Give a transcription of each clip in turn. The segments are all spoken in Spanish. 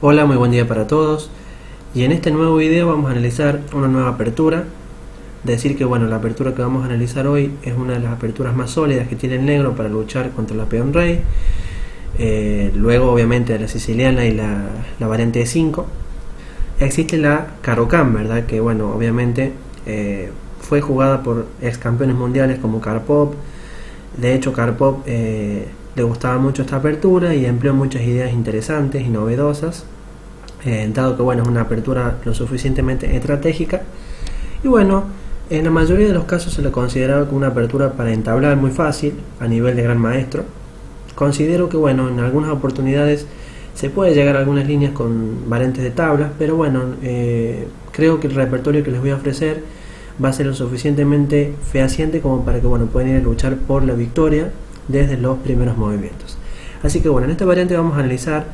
Hola, muy buen día para todos. Y en este nuevo video vamos a analizar una nueva apertura. Decir que bueno, la apertura que vamos a analizar hoy es una de las aperturas más sólidas que tiene el negro para luchar contra la peón rey. Luego obviamente de la siciliana y la variante de 5. Existe la Caro-Kann, ¿verdad? Que bueno, obviamente fue jugada por ex campeones mundiales como Karpov. De hecho, Karpov le gustaba mucho esta apertura y empleó muchas ideas interesantes y novedosas, dado que bueno, es una apertura lo suficientemente estratégica. Y bueno, en la mayoría de los casos se le consideraba como una apertura para entablar muy fácil a nivel de gran maestro. Considero que bueno, en algunas oportunidades se puede llegar a algunas líneas con variantes de tablas, pero bueno, creo que el repertorio que les voy a ofrecer va a ser lo suficientemente fehaciente como para que bueno, puedan ir a luchar por la victoria desde los primeros movimientos. Así que bueno, en esta variante vamos a analizar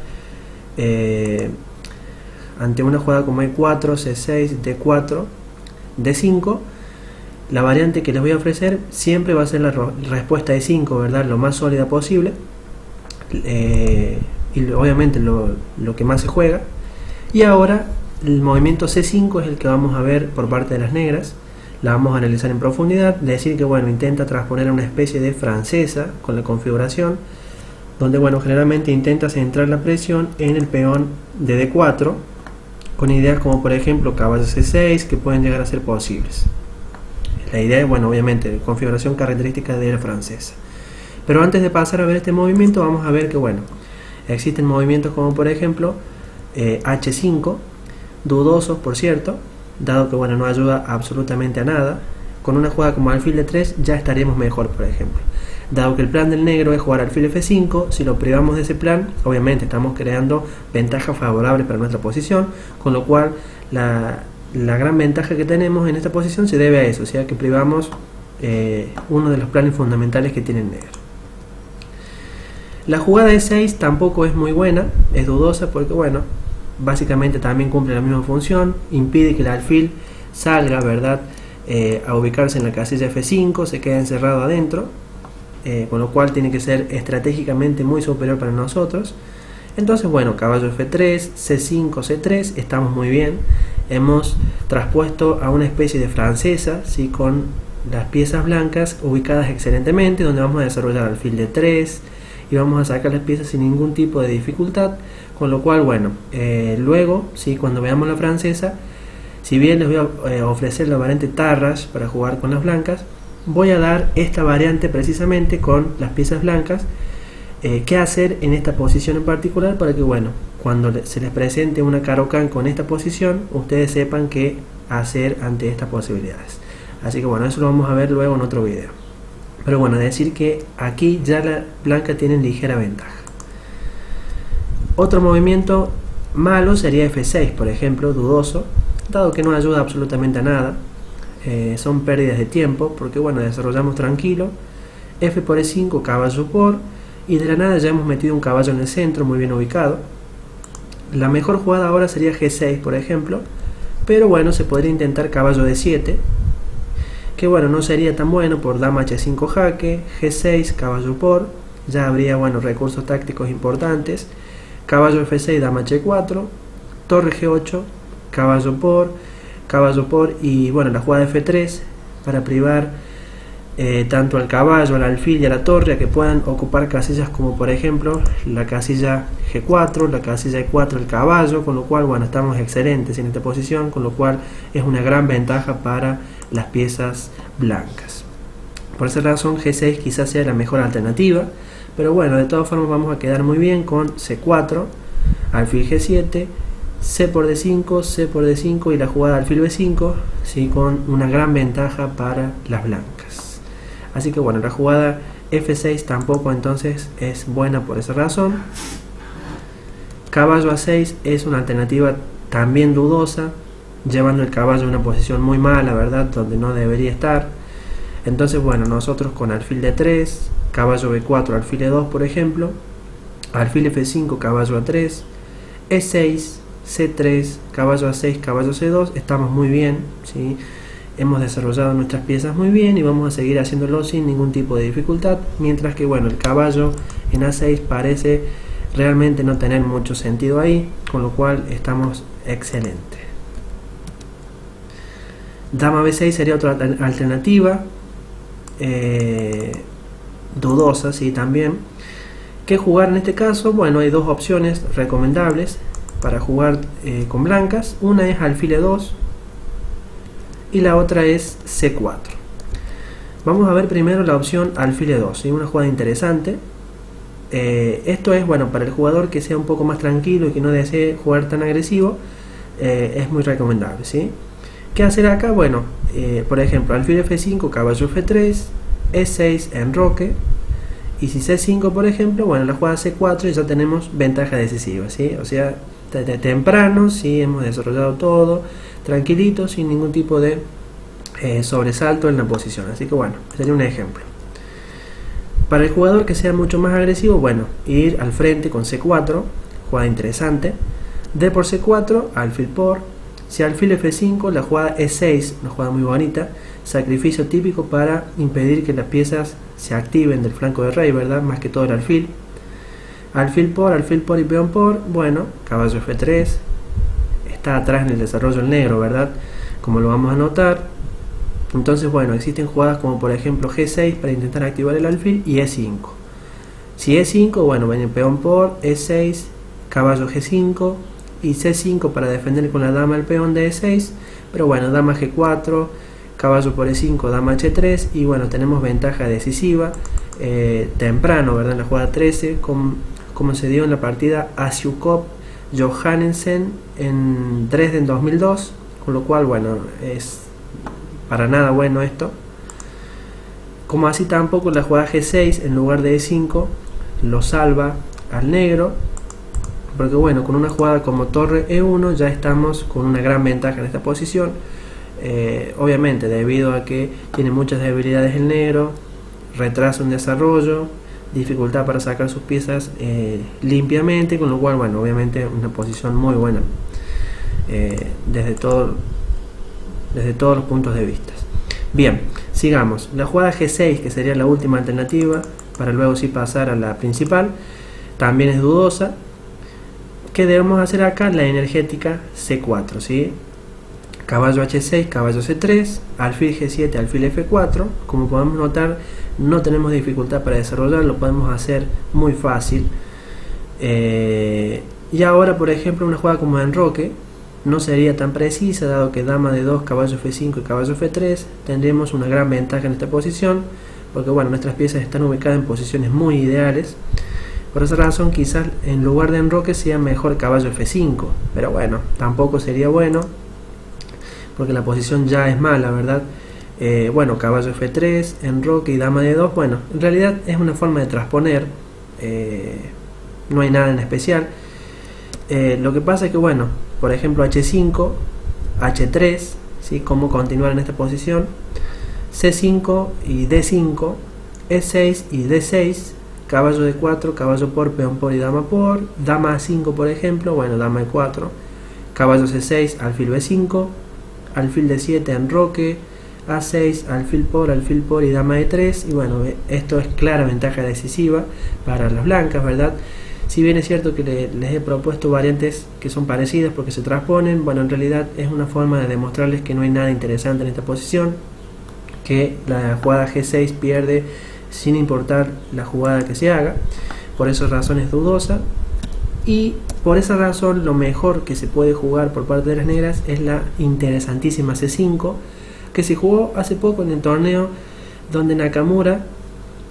ante una jugada como E4, C6, D4, D5. La variante que les voy a ofrecer siempre va a ser la respuesta E5, ¿verdad? Lo más sólida posible, y obviamente lo que más se juega. Y ahora el movimiento C5 es el que vamos a ver por parte de las negras. La vamos a analizar en profundidad. Decir que bueno, intenta transponer una especie de francesa con la configuración, donde bueno, generalmente intenta centrar la presión en el peón de D4, con ideas como por ejemplo caballo C6 que pueden llegar a ser posibles. La idea es bueno, obviamente, configuración característica de la francesa. Pero antes de pasar a ver este movimiento, vamos a ver que bueno, existen movimientos como por ejemplo H5, dudosos por cierto, dado que bueno, no ayuda absolutamente a nada. Con una jugada como alfil D3 ya estaríamos mejor, por ejemplo. Dado que el plan del negro es jugar alfil F5, si lo privamos de ese plan, obviamente estamos creando ventajas favorables para nuestra posición, con lo cual la gran ventaja que tenemos en esta posición se debe a eso, o sea que privamos uno de los planes fundamentales que tiene el negro. La jugada E6 tampoco es muy buena, es dudosa porque bueno, básicamente también cumple la misma función, impide que el alfil salga, ¿verdad?, a ubicarse en la casilla F5, se queda encerrado adentro, con lo cual tiene que ser estratégicamente muy superior para nosotros. Entonces bueno, caballo F3, C5, C3, estamos muy bien. Hemos traspuesto a una especie de francesa, ¿sí?, con las piezas blancas ubicadas excelentemente, donde vamos a desarrollar alfil D3 y vamos a sacar las piezas sin ningún tipo de dificultad, con lo cual bueno, luego, ¿sí?, cuando veamos la francesa, si bien les voy a ofrecer la variante Tarrasch para jugar con las blancas, voy a dar esta variante precisamente con las piezas blancas. ¿Qué hacer en esta posición en particular para que bueno, cuando se les presente una Caro-Kann con esta posición, ustedes sepan qué hacer ante estas posibilidades? Así que bueno, eso lo vamos a ver luego en otro video. Pero bueno, decir que aquí ya la blanca tiene ligera ventaja. Otro movimiento malo sería F6, por ejemplo, dudoso, dado que no ayuda absolutamente a nada. Son pérdidas de tiempo, porque bueno, desarrollamos tranquilo. F por E5, caballo por, y de la nada ya hemos metido un caballo en el centro, muy bien ubicado. La mejor jugada ahora sería G6, por ejemplo, pero bueno, se podría intentar caballo D7, que bueno, no sería tan bueno por dama H5 jaque, G6, caballo por, ya habría bueno, recursos tácticos importantes. Caballo F6, dama H4, torre G8, caballo por y bueno, la jugada F3 para privar tanto al caballo, al alfil y a la torre a que puedan ocupar casillas como por ejemplo la casilla G4, la casilla E4, el caballo, con lo cual bueno, estamos excelentes en esta posición, con lo cual es una gran ventaja para las piezas blancas. Por esa razón G6 quizás sea la mejor alternativa, pero bueno, de todas formas vamos a quedar muy bien con C4, alfil G7, C por D5, C por D5 y la jugada alfil B5, ¿sí?, con una gran ventaja para las blancas. Así que bueno, la jugada F6 tampoco entonces es buena por esa razón. Caballo A6 es una alternativa también dudosa, llevando el caballo a una posición muy mala, ¿verdad?, donde no debería estar. Entonces bueno, nosotros con alfil D3, caballo B4, alfil E2 por ejemplo, alfil F5, caballo A3, E6, C3, caballo A6, caballo C2, estamos muy bien, ¿sí? Hemos desarrollado nuestras piezas muy bien y vamos a seguir haciéndolo sin ningún tipo de dificultad, mientras que bueno, el caballo en A6 parece realmente no tener mucho sentido ahí, con lo cual estamos excelentes. Dama B6 sería otra alternativa, dudosa, sí, también. ¿Qué jugar en este caso? Bueno, hay dos opciones recomendables para jugar con blancas. Una es alfil E2 y la otra es C4. Vamos a ver primero la opción alfil E2, ¿sí? Una jugada interesante. Esto es bueno para el jugador que sea un poco más tranquilo y que no desee jugar tan agresivo, es muy recomendable, ¿sí? ¿Qué hacer acá? Bueno, por ejemplo, alfil F5, caballo F3, E6, enroque, y si C5 por ejemplo, bueno, la jugada C4 ya tenemos ventaja decisiva, ¿sí? O sea, temprano, ¿sí? Hemos desarrollado todo tranquilito, sin ningún tipo de sobresalto en la posición, así que bueno, sería un ejemplo. Para el jugador que sea mucho más agresivo, bueno, ir al frente con C4, jugada interesante. D por C4, alfil por. Si alfil F5, la jugada E6, una jugada muy bonita, sacrificio típico para impedir que las piezas se activen del flanco del rey, ¿verdad? Más que todo el alfil. Alfil por y peón por, bueno, caballo F3, está atrás en el desarrollo el negro, ¿verdad? Como lo vamos a notar. Entonces, bueno, existen jugadas como por ejemplo G6 para intentar activar el alfil y E5. Si E5, bueno, viene peón por, E6, caballo G5 y C5 para defender con la dama el peón de E6, pero bueno, dama G4, caballo por E5, dama H3 y bueno, tenemos ventaja decisiva temprano, ¿verdad? En la jugada 13, como se dio en la partida Asiukov-Johannesen en Dresden 2002, con lo cual, bueno, es para nada bueno esto. Como así tampoco la jugada G6 en lugar de E5 lo salva al negro, porque bueno, con una jugada como torre E1 ya estamos con una gran ventaja en esta posición, obviamente debido a que tiene muchas debilidades el negro, retraso en desarrollo, dificultad para sacar sus piezas limpiamente, con lo cual bueno, obviamente una posición muy buena desde todos los puntos de vista. Bien, sigamos. La jugada G6, que sería la última alternativa para luego sí pasar a la principal, también es dudosa. ¿Qué debemos hacer acá? La energética C4, ¿sí? Caballo H6, caballo C3, alfil G7, alfil F4. Como podemos notar, no tenemos dificultad para desarrollar, lo podemos hacer muy fácil. Y ahora, por ejemplo, una jugada como enroque no sería tan precisa, dado que dama de 2, caballo F5 y caballo F3 tendríamos una gran ventaja en esta posición, porque bueno, nuestras piezas están ubicadas en posiciones muy ideales. Por esa razón quizás en lugar de enroque sea mejor caballo F5, pero bueno, tampoco sería bueno porque la posición ya es mala, ¿verdad? Bueno, caballo F3, enroque y dama de 2, bueno, en realidad es una forma de transponer, no hay nada en especial. Lo que pasa es que bueno, por ejemplo H5, H3, ¿sí? Cómo continuar en esta posición, C5 y D5, E6 y D6, caballo D4, caballo por, peón por y dama por, dama A5 por ejemplo, bueno, dama E4, caballo C6, alfil B5, alfil D7, enroque, A6, alfil por y dama E3, y bueno, esto es clara ventaja decisiva para las blancas, ¿verdad? Si bien es cierto que les he propuesto variantes que son parecidas porque se transponen, bueno, en realidad es una forma de demostrarles que no hay nada interesante en esta posición, que la jugada G6 pierde sin importar la jugada que se haga, por esa razón es dudosa, y por esa razón lo mejor que se puede jugar por parte de las negras es la interesantísima C5, que se jugó hace poco en el torneo donde Nakamura,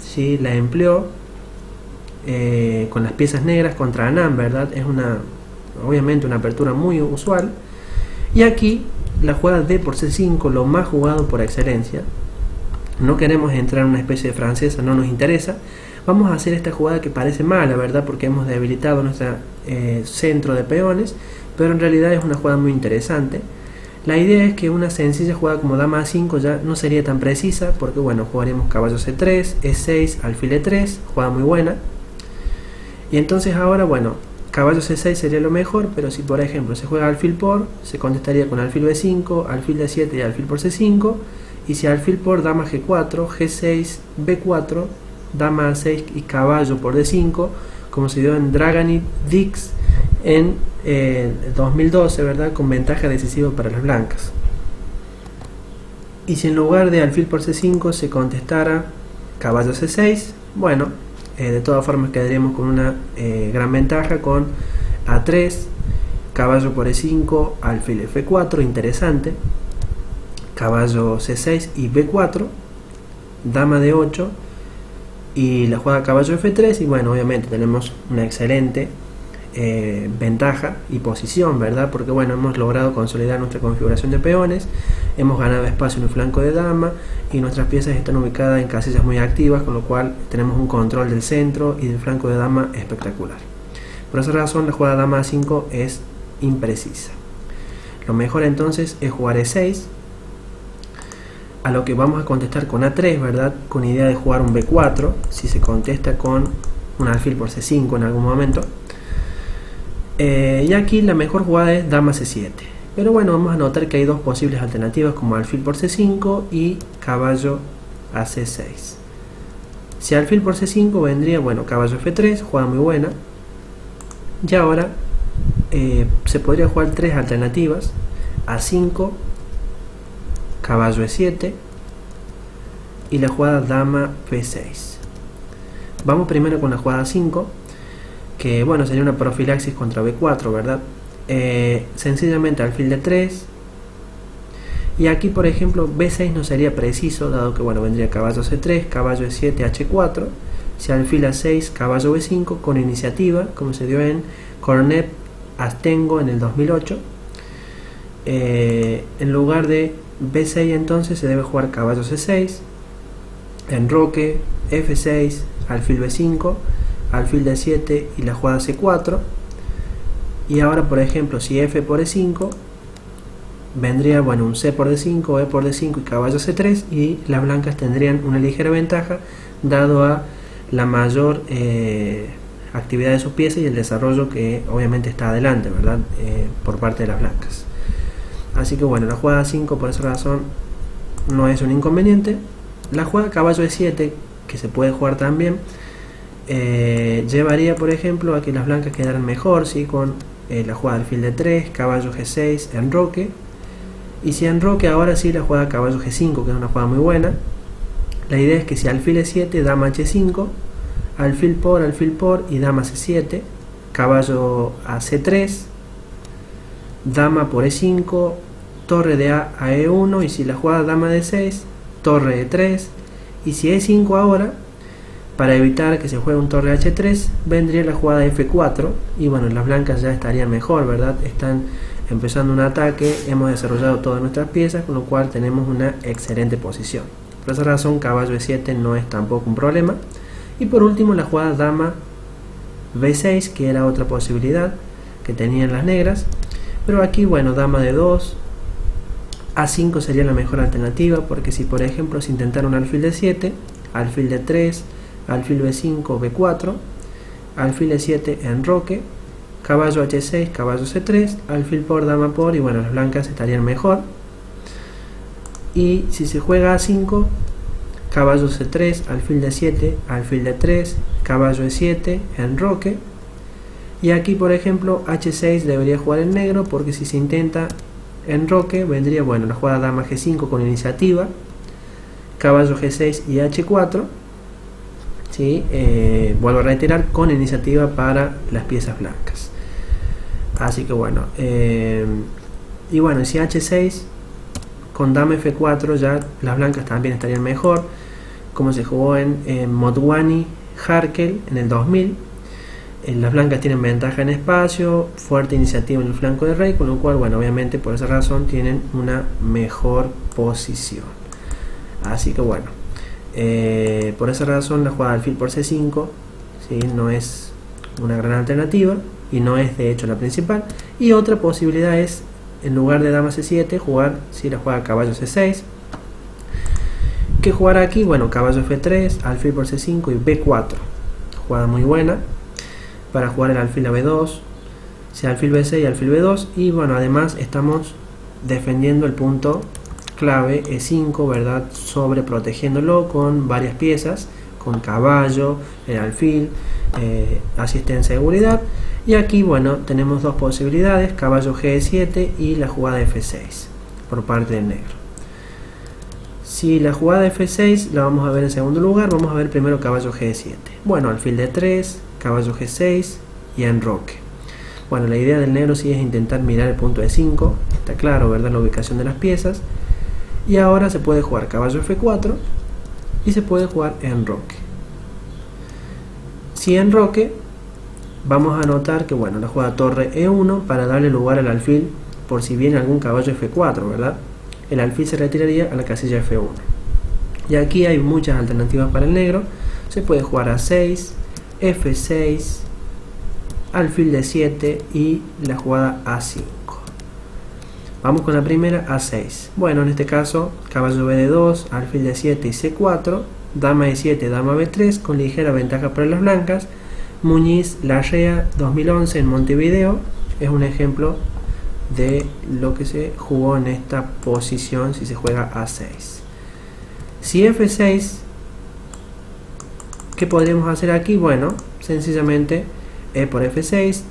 ¿sí?, la empleó con las piezas negras contra Anand, ¿verdad? Es obviamente una apertura muy usual. Y aquí la jugada D por C5, lo más jugado por excelencia. No queremos entrar en una especie de francesa, no nos interesa. Vamos a hacer esta jugada que parece mala, ¿verdad? Porque hemos debilitado nuestro centro de peones, pero en realidad es una jugada muy interesante. La idea es que una sencilla jugada como dama A5 ya no sería tan precisa, porque bueno, jugaremos caballo C3, E6, alfil E3, jugada muy buena. Y entonces ahora, bueno, caballo C6 sería lo mejor, pero si por ejemplo se juega alfil por, se contestaría con alfil B5, alfil D7 y alfil por C5, y si alfil por, dama G4, G6, B4, dama A6 y caballo por D5, como se dio en Draganit Dix en 2012, ¿verdad? Con ventaja decisiva para las blancas. Y si en lugar de alfil por C5 se contestara caballo C6, bueno, de todas formas quedaríamos con una gran ventaja con A3, caballo por E5, alfil F4, interesante, caballo C6 y B4, dama D8 y la jugada caballo F3, y bueno, obviamente tenemos una excelente ventaja y posición, ¿verdad? Porque bueno, hemos logrado consolidar nuestra configuración de peones, hemos ganado espacio en el flanco de dama y nuestras piezas están ubicadas en casillas muy activas, con lo cual tenemos un control del centro y del flanco de dama espectacular. Por esa razón la jugada dama A5 es imprecisa. Lo mejor entonces es jugar E6, a lo que vamos a contestar con A3, ¿verdad? Con idea de jugar un B4, si se contesta con un alfil por C5 en algún momento. Y aquí la mejor jugada es dama C7, pero bueno, vamos a notar que hay dos posibles alternativas como alfil por C5 y caballo a C6. Si alfil por C5 vendría, bueno, caballo F3, jugada muy buena. Y ahora se podría jugar tres alternativas: A5, caballo E7 y la jugada dama P6. Vamos primero con la jugada 5, que bueno, sería una profilaxis contra B4, ¿verdad? Sencillamente alfil de 3, y aquí por ejemplo B6 no sería preciso, dado que bueno, vendría caballo C3, caballo E7, H4, si alfil A6, caballo B5 con iniciativa, como se dio en Cornet Astengo en el 2008. En lugar de B6 entonces se debe jugar caballo C6, enroque, F6, alfil B5, alfil D7 y la jugada C4. Y ahora por ejemplo si F por E5 vendría, bueno, un C por D5, E por D5 y caballo C3, y las blancas tendrían una ligera ventaja dado a la mayor actividad de sus piezas y el desarrollo que obviamente está adelante, ¿verdad? Por parte de las blancas. Así que bueno, la jugada 5 por esa razón no es un inconveniente. La jugada caballo E7, que se puede jugar también, llevaría por ejemplo a que las blancas quedaran mejor, ¿sí? Con la jugada alfil de 3, caballo G6, enroque, y si enroque ahora sí la jugada caballo G5, que es una jugada muy buena. La idea es que si alfil E7, dama H5, alfil por y dama C7, caballo a C3, dama por E5, torre de A a E1, y si la jugada dama D6, torre E3, y si E5 ahora, para evitar que se juegue un torre H3, vendría la jugada F4, y bueno, las blancas ya estarían mejor, ¿verdad? Están empezando un ataque, hemos desarrollado todas nuestras piezas, con lo cual tenemos una excelente posición. Por esa razón caballo E7 no es tampoco un problema. Y por último la jugada dama B6, que era otra posibilidad que tenían las negras, pero aquí bueno, dama D2, A5 sería la mejor alternativa, porque si por ejemplo se intentara un alfil D7, alfil D3, alfil B5, B4, alfil E7, enroque, caballo H6, caballo C3, alfil por, dama por, y bueno, las blancas estarían mejor. Y si se juega A5, caballo C3, alfil D7, alfil D3, caballo E7, enroque, y aquí por ejemplo H6 debería jugar en negro, porque si se intenta enroque vendría, bueno, la jugada dama G5 con iniciativa, caballo G6 y H4, ¿sí? Vuelvo a reiterar, con iniciativa para las piezas blancas. Así que bueno, y bueno, si H6 con dama F4 ya las blancas también estarían mejor, como se jugó en Motwani Harkel en el 2000. Las blancas tienen ventaja en espacio, fuerte iniciativa en el flanco de rey, con lo cual, bueno, obviamente por esa razón tienen una mejor posición. Así que bueno, por esa razón la jugada alfil por C5, ¿sí? No es una gran alternativa y no es de hecho la principal. Y otra posibilidad es, en lugar de dama C7, jugar, ¿sí? La jugada caballo C6. ¿Qué jugar aquí? Bueno, caballo F3, alfil por C5 y B4. Jugada muy buena para jugar el alfil a B2, si alfil B6 y alfil B2. Y bueno, además estamos defendiendo el punto clave E5, ¿verdad? Sobre protegiéndolo con varias piezas, con caballo, el alfil, asistencia de seguridad. Y aquí, bueno, tenemos dos posibilidades, caballo G7 y la jugada F6 por parte del negro. Si la jugada F6 la vamos a ver en segundo lugar, vamos a ver primero caballo G7. Bueno, alfil D3, caballo G6 y enroque. Bueno, la idea del negro sí es intentar mirar el punto de 5, está claro, ¿verdad? La ubicación de las piezas. Y ahora se puede jugar caballo F4 y se puede jugar enroque. Si enroque, vamos a notar que, bueno, la jugada torre E1 para darle lugar al alfil por si viene algún caballo F4, ¿verdad? El alfil se retiraría a la casilla F1. Y aquí hay muchas alternativas para el negro. Se puede jugar A6, F6, alfil D7 y la jugada A5. Vamos con la primera, A6. Bueno, en este caso, caballo BD2, alfil D7 y C4, dama E7, dama B3, con ligera ventaja para las blancas. Muñiz Larrea 2011 en Montevideo es un ejemplo de lo que se jugó en esta posición si se juega A6. Si F6, ¿qué podríamos hacer aquí? Bueno, sencillamente E por F6,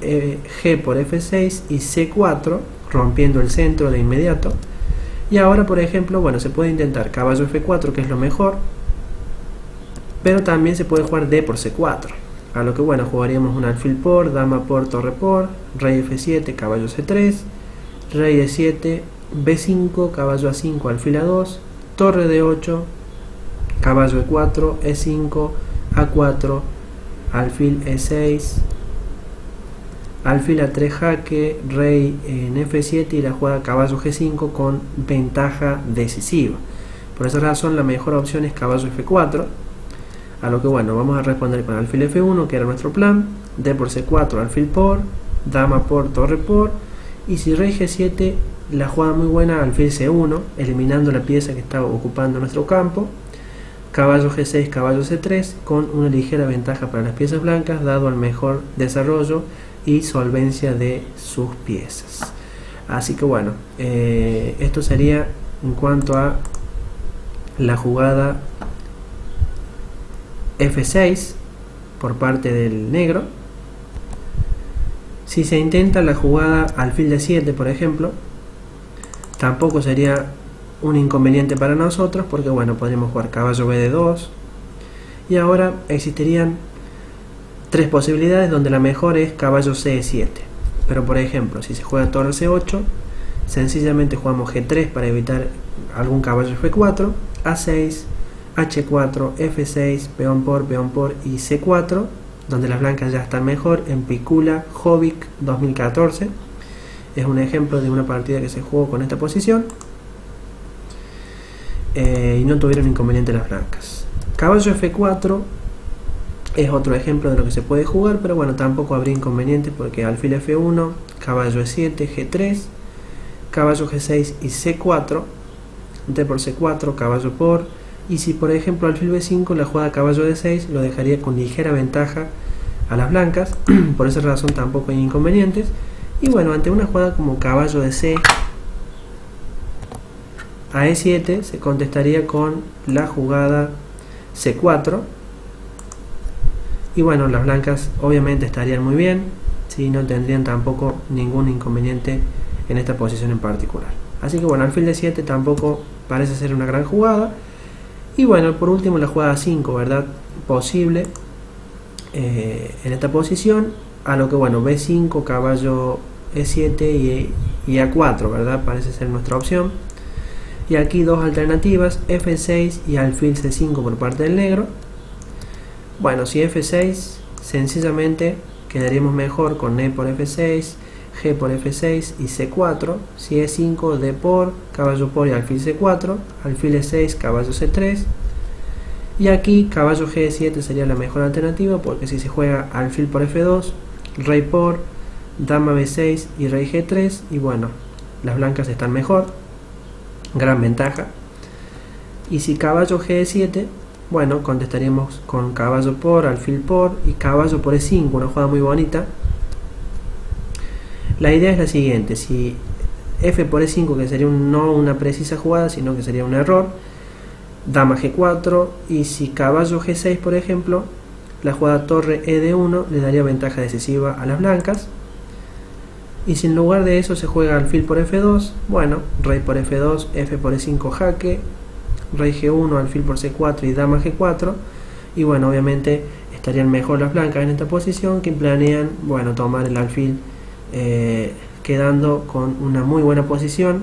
G por F6 y C4, rompiendo el centro de inmediato. Y ahora, por ejemplo, bueno, se puede intentar caballo F4, que es lo mejor, pero también se puede jugar D por C4. A lo que, bueno, jugaríamos un alfil por, dama por, torre por, rey F7, caballo C3, rey E7, B5, caballo A5, alfil A2, torre D8, caballo E4, E5, A4, alfil E6, alfil A3 jaque, rey en F7 y la jugada caballo G5 con ventaja decisiva. Por esa razón la mejor opción es caballo F4. A lo que, bueno, vamos a responder con alfil F1, que era nuestro plan, D por C4, alfil por, dama por, torre por, y si rey G7, la jugada muy buena, alfil C1, eliminando la pieza que estaba ocupando nuestro campo, caballo G6, caballo C3, con una ligera ventaja para las piezas blancas, dado el mejor desarrollo y solvencia de sus piezas. Así que, bueno, esto sería en cuanto a la jugada F6 por parte del negro. Si se intenta la jugada alfil D7, por ejemplo, tampoco sería un inconveniente para nosotros, porque, bueno, podríamos jugar caballo BD2 y ahora existirían tres posibilidades, donde la mejor es caballo C7. Pero, por ejemplo, si se juega torre C8, sencillamente jugamos G3 para evitar algún caballo F4, A6, H4, F6, peón por y C4, donde las blancas ya están mejor, en Picula Jovic 2014. Es un ejemplo de una partida que se jugó con esta posición y no tuvieron inconveniente las blancas. Caballo F4 es otro ejemplo de lo que se puede jugar, pero, bueno, tampoco habría inconvenientes porque alfil F1, caballo E7, G3, caballo G6 y C4, D por C4, caballo por. Y si, por ejemplo, alfil B5, la jugada caballo D6 lo dejaría con ligera ventaja a las blancas. Por esa razón tampoco hay inconvenientes. Y, bueno, ante una jugada como caballo DC a E7 se contestaría con la jugada C4. Y, bueno, las blancas obviamente estarían muy bien, ¿sí? No tendrían tampoco ningún inconveniente en esta posición en particular. Así que, bueno, alfil D7 tampoco parece ser una gran jugada. Y, bueno, por último la jugada 5, ¿verdad? Posible en esta posición. A lo que, bueno, B5, caballo E7 y A4, ¿verdad? Parece ser nuestra opción. Y aquí dos alternativas, F6 y alfil C5 por parte del negro. Bueno, si F6, sencillamente quedaríamos mejor con E por F6, G por F6 y C4. Si E5, D por, caballo por y alfil C4, alfil E6, caballo C3. Y aquí caballo G7 sería la mejor alternativa, porque si se juega alfil por F2, rey por, dama B6 y rey G3, y, bueno, las blancas están mejor, gran ventaja. Y si caballo G7, bueno, contestaríamos con caballo por, alfil por y caballo por E5, una jugada muy bonita. La idea es la siguiente: si F por E5, que sería no una precisa jugada, sino que sería un error, dama G4, y si caballo G6 por ejemplo, la jugada torre ED1 le daría ventaja decisiva a las blancas. Y si en lugar de eso se juega alfil por F2, bueno, rey por F2, F por E5 jaque, rey G1, alfil por C4 y dama G4, y bueno, obviamente estarían mejor las blancas en esta posición, que planean, bueno, tomar el alfil quedando con una muy buena posición.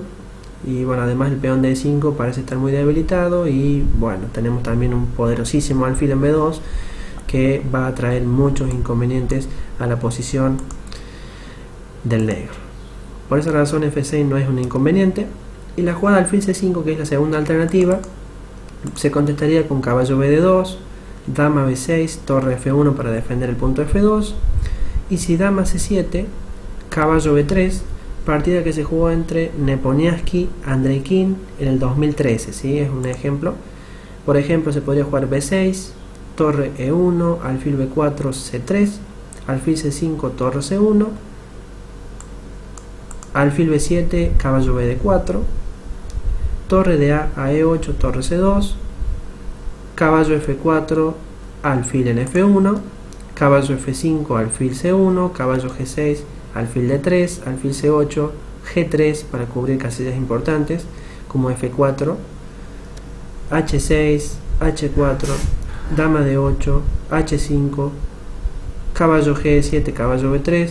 Y bueno, además el peón de E5 parece estar muy debilitado, y bueno, tenemos también un poderosísimo alfil en B2 que va a traer muchos inconvenientes a la posición del negro. Por esa razón F6 no es un inconveniente, y la jugada alfil C5, que es la segunda alternativa, se contestaría con caballo BD2, dama B6, torre F1 para defender el punto F2, y si dama C7, caballo B3, partida que se jugó entre Neponiaski y Andreikin en el 2013, ¿sí? Es un ejemplo. Por ejemplo, se podría jugar B6, torre E1, alfil B4, C3, alfil C5, torre C1, alfil B7, caballo BD4, torre de A a E8, torre C2, caballo F4, alfil en F1, caballo F5, alfil C1, caballo G6, alfil D3, alfil C8, G3 para cubrir casillas importantes como F4, H6, H4, dama D8, H5, caballo G7, caballo B3,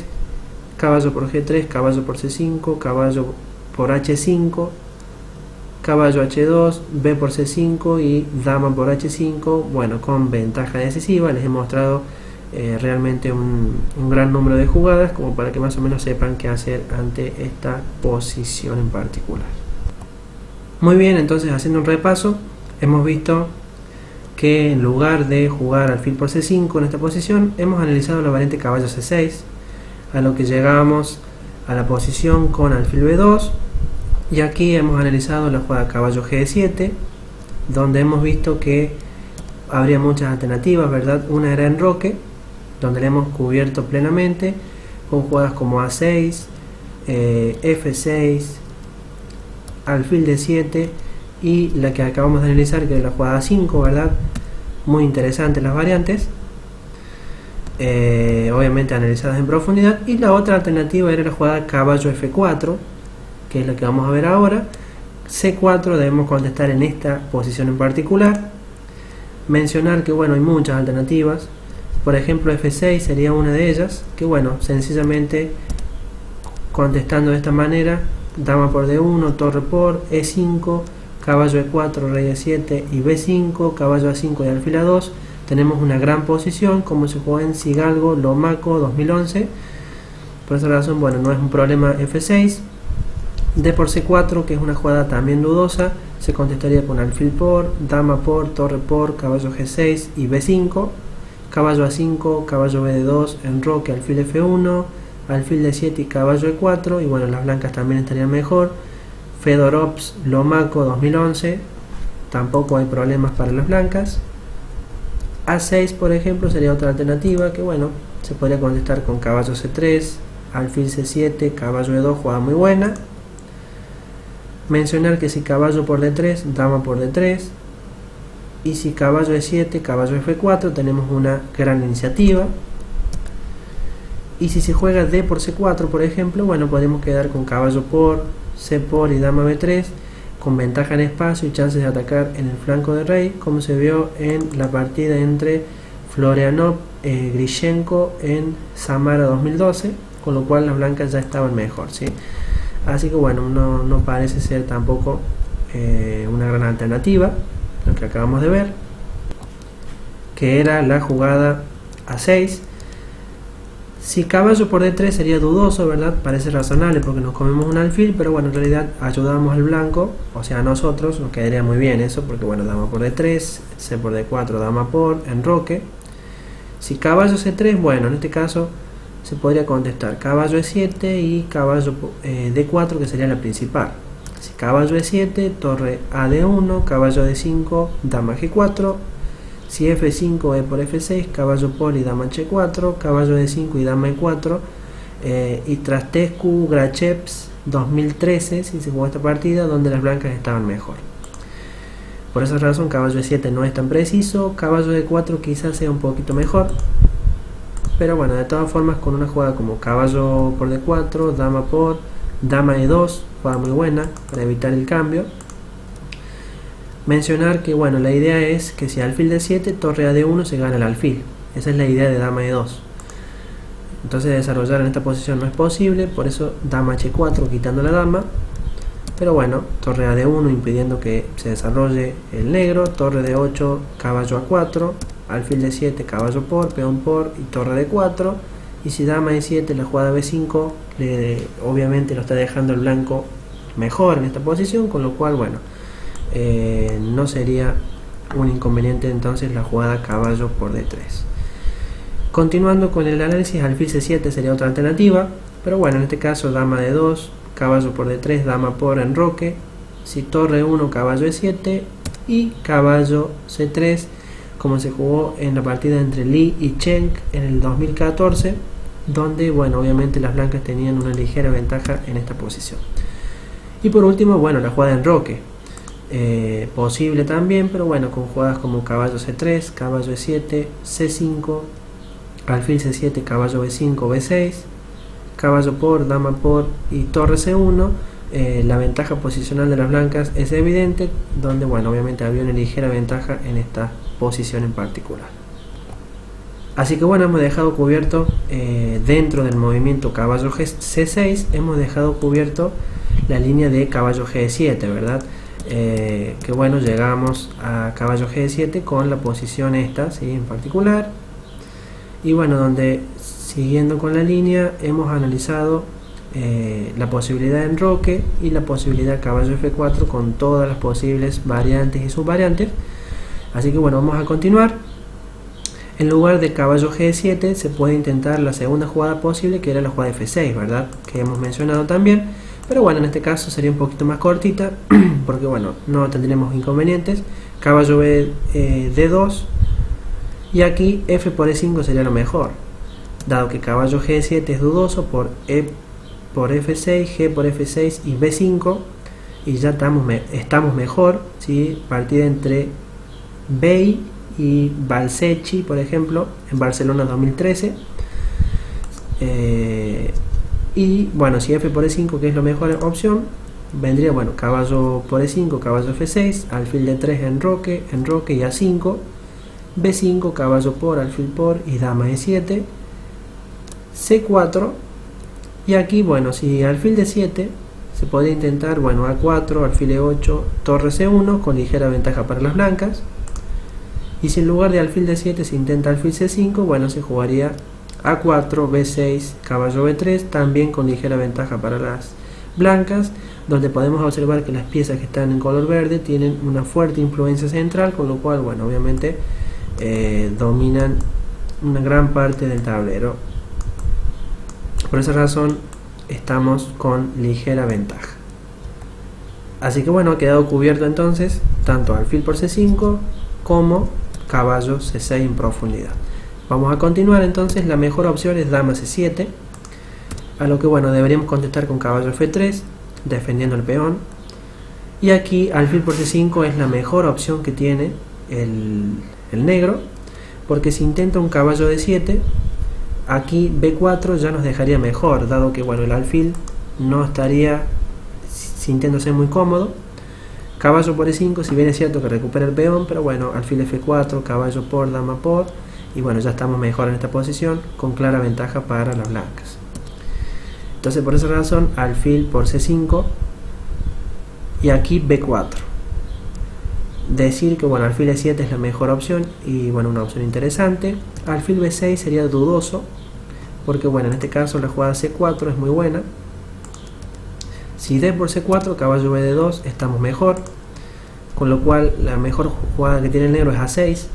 caballo por G3, caballo por C5, caballo por H5, caballo H2, B por C5 y dama por H5, bueno, con ventaja decisiva. Les he mostrado realmente un gran número de jugadas como para que más o menos sepan qué hacer ante esta posición en particular. Muy bien, entonces haciendo un repaso, hemos visto que en lugar de jugar alfil por C5 en esta posición, hemos analizado la variante caballo C6, a lo que llegábamos a la posición con alfil B2, y aquí hemos analizado la jugada caballo G7, donde hemos visto que habría muchas alternativas, ¿verdad? Una era enroque, donde le hemos cubierto plenamente con jugadas como A6, F6, alfil D7, y la que acabamos de analizar, que es la jugada A5, ¿verdad? Muy interesantes las variantes, obviamente analizadas en profundidad. Y la otra alternativa era la jugada caballo F4, que es la que vamos a ver ahora. C4 debemos contestar en esta posición en particular. Mencionar que bueno, hay muchas alternativas. Por ejemplo, F6 sería una de ellas, que bueno, sencillamente contestando de esta manera, dama por D1, torre por E5, caballo E4, rey E7 y B5, caballo A5 y alfil A2, tenemos una gran posición, como se jugó en Sigalgo, Lomaco 2011. Por esa razón, bueno, no es un problema F6. D por C4, que es una jugada también dudosa, se contestaría con alfil por, dama por, torre por, caballo G6 y B5, caballo A5, caballo BD2, enroque, alfil F1, alfil D7 y caballo E4, y bueno, las blancas también estarían mejor. Fedorovs, Lomaco 2011, tampoco hay problemas para las blancas. A6 por ejemplo sería otra alternativa, que bueno, se podría contestar con caballo C3, alfil C7, caballo E2, jugada muy buena. Mencionar que si caballo por D3, dama por D3, y si caballo E7, caballo F4, tenemos una gran iniciativa. Y si se juega D por C4 por ejemplo, bueno, podemos quedar con caballo por, C por y dama B3, con ventaja en espacio y chances de atacar en el flanco de rey, como se vio en la partida entre Florianov y Grishenko en Samara 2012, con lo cual las blancas ya estaban mejor, ¿sí? Así que bueno, no parece ser tampoco una gran alternativa lo que acabamos de ver, que era la jugada A6. Si caballo por D3 sería dudoso, ¿verdad? Parece razonable porque nos comemos un alfil, pero bueno, en realidad ayudamos al blanco, o sea a nosotros, nos quedaría muy bien eso, porque bueno, dama por D3, C por D4, dama por, enroque. Si caballo C3, bueno, en este caso se podría contestar caballo E7 y caballo D4, que sería la principal. Si caballo E7, torre a D1, caballo D5, dama G4. Si F5, E por F6, caballo por y dama H4, caballo D5 y dama E4, y Trastescu, Grachevs 2013, si se jugó esta partida, donde las blancas estaban mejor. Por esa razón caballo E7 no es tan preciso, caballo E4 quizás sea un poquito mejor, pero bueno, de todas formas con una jugada como caballo por D4, dama por, dama E2, jugada muy buena para evitar el cambio. Mencionar que bueno, la idea es que si alfil D7, torre a D1 se gana el alfil, esa es la idea de dama E2. Entonces desarrollar en esta posición no es posible, por eso dama H4 quitando la dama, pero bueno, torre a D1 impidiendo que se desarrolle el negro, torre D8, caballo A4, alfil D7, caballo por, peón por y torre D4, y si dama E7, la jugada B5 obviamente lo está dejando el blanco mejor en esta posición, con lo cual bueno, no sería un inconveniente entonces la jugada caballo por D3. Continuando con el análisis, alfil C7 sería otra alternativa, pero bueno, en este caso dama D2, caballo por D3, dama por enroque, si torre 1, caballo E7 y caballo C3, como se jugó en la partida entre Lee y Cheng en el 2014, donde bueno, obviamente las blancas tenían una ligera ventaja en esta posición. Y por último, bueno, la jugada de enroque, posible también, pero bueno, con jugadas como caballo C3, caballo E7, C5, alfil C7, caballo B5, B6, caballo por, dama por y torre C1, la ventaja posicional de las blancas es evidente, donde bueno, obviamente había una ligera ventaja en esta posición en particular. Así que bueno, hemos dejado cubierto dentro del movimiento caballo C6, hemos dejado cubierto la línea de caballo G7, ¿verdad? Que bueno, llegamos a caballo G7 con la posición esta, ¿sí? En particular. Y bueno, donde siguiendo con la línea hemos analizado la posibilidad de enroque y la posibilidad caballo F4 con todas las posibles variantes y subvariantes. Así que bueno, vamos a continuar. En lugar de caballo G7 se puede intentar la segunda jugada posible, que era la jugada F6, ¿verdad? Que hemos mencionado también, pero bueno, en este caso sería un poquito más cortita porque bueno, no tendremos inconvenientes. Caballo B, D2, y aquí F por E5 sería lo mejor, dado que caballo G7 es dudoso por E por F6, G por F6 y B5, y ya estamos mejor, ¿sí? Partida entre Bey y Balsecchi, por ejemplo, en Barcelona 2013. Y bueno, si F por E5, que es la mejor opción, vendría bueno, caballo por E5, caballo F6, alfil D3, enroque y A5, B5, caballo por, alfil por y dama E7, C4, y aquí bueno, si alfil D7 se podría intentar bueno, A4, alfil E8, torre C1 con ligera ventaja para las blancas, y si en lugar de alfil D7 se intenta alfil C5, bueno, se jugaría A4, B6, caballo B3, también con ligera ventaja para las blancas, donde podemos observar que las piezas que están en color verde tienen una fuerte influencia central, con lo cual bueno, obviamente dominan una gran parte del tablero. Por esa razón estamos con ligera ventaja. Así que bueno, ha quedado cubierto entonces tanto alfil por C5 como caballo C6 en profundidad. Vamos a continuar entonces. La mejor opción es dama C7, a lo que bueno, deberíamos contestar con caballo F3 defendiendo el peón, y aquí alfil por C5 es la mejor opción que tiene el negro, porque si intenta un caballo D7, aquí B4 ya nos dejaría mejor, dado que bueno, el alfil no estaría sintiéndose muy cómodo. Caballo por E5, si bien es cierto que recupera el peón, pero bueno, alfil F4, caballo por, dama por, y bueno, ya estamos mejor en esta posición, con clara ventaja para las blancas. Entonces por esa razón, alfil por C5 y aquí B4. Decir que bueno, alfil E7 es la mejor opción y bueno, una opción interesante. Alfil B6 sería dudoso, porque bueno, en este caso la jugada C4 es muy buena. Si D por C4, caballo B de 2, estamos mejor, con lo cual la mejor jugada que tiene el negro es A6,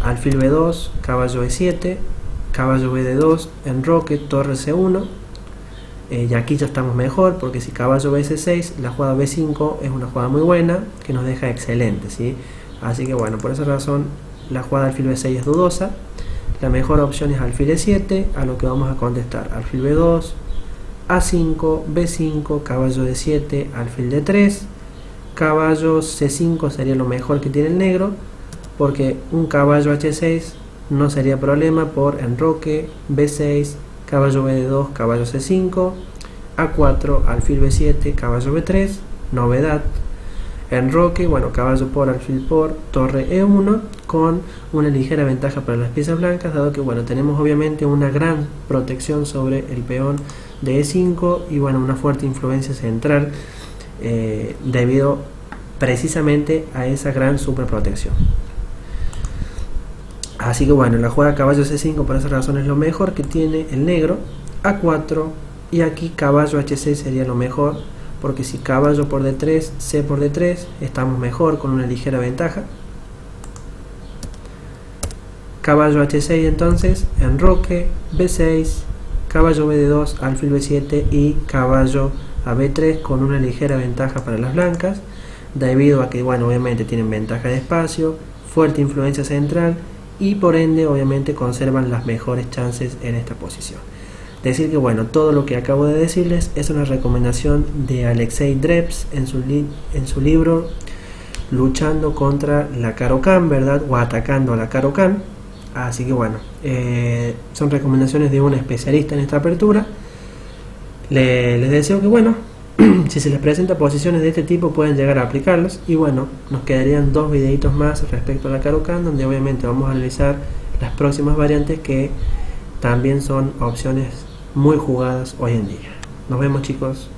alfil B2, caballo E7, caballo B de 2, enroque, torre C1, y aquí ya estamos mejor, porque si caballo B C6, la jugada B5 es una jugada muy buena, que nos deja excelente, ¿sí? Así que bueno, por esa razón la jugada alfil B6 es dudosa. La mejor opción es alfil E7, a lo que vamos a contestar alfil B2, A5, B5, caballo D7, alfil D3, caballo C5 sería lo mejor que tiene el negro, porque un caballo H6 no sería problema por enroque, B6, caballo B2, caballo C5, A4, alfil B7, caballo B3, novedad, enroque, bueno, caballo por, alfil por, torre E1, con una ligera ventaja para las piezas blancas, dado que, bueno, tenemos obviamente una gran protección sobre el peón de E5 y, bueno, una fuerte influencia central debido precisamente a esa gran superprotección. Así que, bueno, la jugada caballo C5 por esa razón es lo mejor que tiene el negro. A4 y aquí caballo H6 sería lo mejor, porque si caballo por D3, C por D3, estamos mejor con una ligera ventaja. Caballo H6 entonces, enroque, B6, caballo BD2, alfil B7 y caballo a B3 con una ligera ventaja para las blancas, debido a que, bueno, obviamente tienen ventaja de espacio, fuerte influencia central y por ende obviamente conservan las mejores chances en esta posición. Decir que, bueno, todo lo que acabo de decirles es una recomendación de Alexei Drebs en su libro Luchando contra la Caro-Kann, ¿verdad? O atacando a la Caro-Kann. Así que, bueno, son recomendaciones de un especialista en esta apertura. Les deseo que, bueno, si se les presenta posiciones de este tipo pueden llegar a aplicarlos. Y bueno, nos quedarían 2 videitos más respecto a la Caro-Kann, donde obviamente vamos a analizar las próximas variantes que también son opciones muy jugadas hoy en día. Nos vemos, chicos.